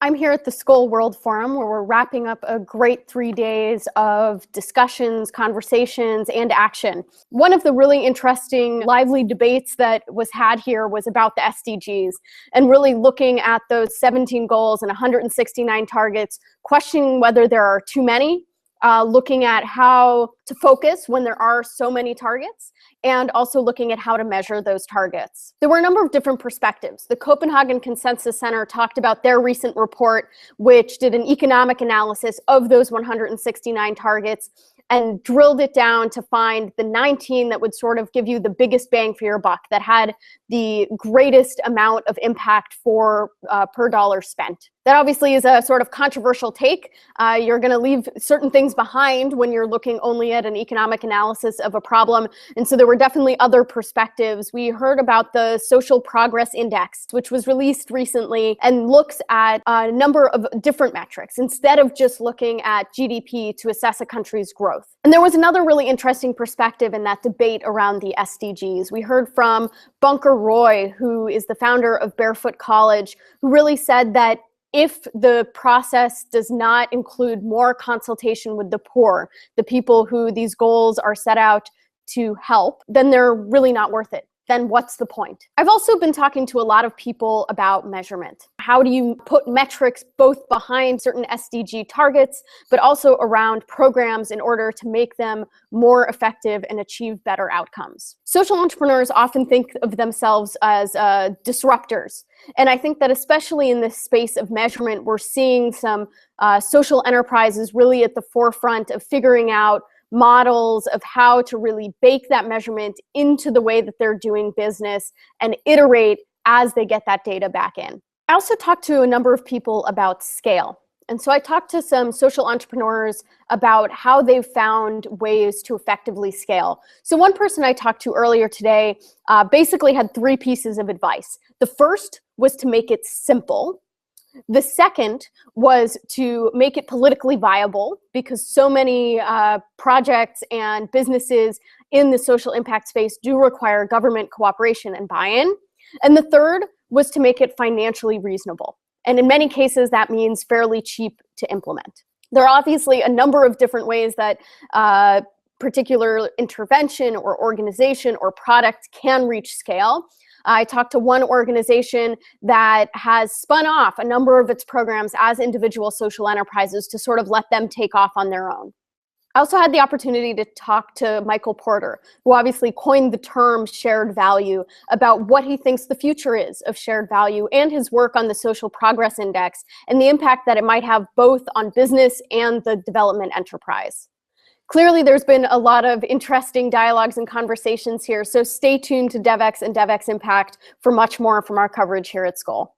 I'm here at the Skoll World Forum, where we're wrapping up a great 3 days of discussions, conversations, and action. One of the really interesting, lively debates that was had here was about the SDGs, and really looking at those 17 goals and 169 targets, questioning whether there are too many, looking at how to focus when there are so many targets, and also looking at how to measure those targets. There were a number of different perspectives. The Copenhagen Consensus Center talked about their recent report, which did an economic analysis of those 169 targets and drilled it down to find the 19 that would sort of give you the biggest bang for your buck, that had the greatest amount of impact for per dollar spent. That obviously is a sort of controversial take. You're going to leave certain things behind when you're looking only at an economic analysis of a problem. And so there were definitely other perspectives. We heard about the Social Progress Index, which was released recently and looks at a number of different metrics instead of just looking at GDP to assess a country's growth. And there was another really interesting perspective in that debate around the SDGs. We heard from Bunker Roy, who is the founder of Barefoot College, who really said that if the process does not include more consultation with the poor, the people who these goals are set out to help, then they're really not worth it. Then what's the point? I've also been talking to a lot of people about measurement. How do you put metrics both behind certain SDG targets, but also around programs in order to make them more effective and achieve better outcomes? Social entrepreneurs often think of themselves as disruptors. And I think that especially in this space of measurement, we're seeing some social enterprises really at the forefront of figuring out models of how to really bake that measurement into the way that they're doing business and iterate as they get that data back in. I also talked to a number of people about scale. And so I talked to some social entrepreneurs about how they've found ways to effectively scale. So one person I talked to earlier today basically had 3 pieces of advice. The first was to make it simple. The second was to make it politically viable, because so many projects and businesses in the social impact space do require government cooperation and buy-in. And the third was to make it financially reasonable. And in many cases, that means fairly cheap to implement. There are obviously a number of different ways that particular intervention or organization or product can reach scale. I talked to one organization that has spun off a number of its programs as individual social enterprises to sort of let them take off on their own. I also had the opportunity to talk to Michael Porter, who obviously coined the term shared value, about what he thinks the future is of shared value and his work on the Social Progress Index and the impact that it might have both on business and the development enterprise. Clearly, there's been a lot of interesting dialogues and conversations here, so stay tuned to Devex and Devex Impact for much more from our coverage here at Skoll.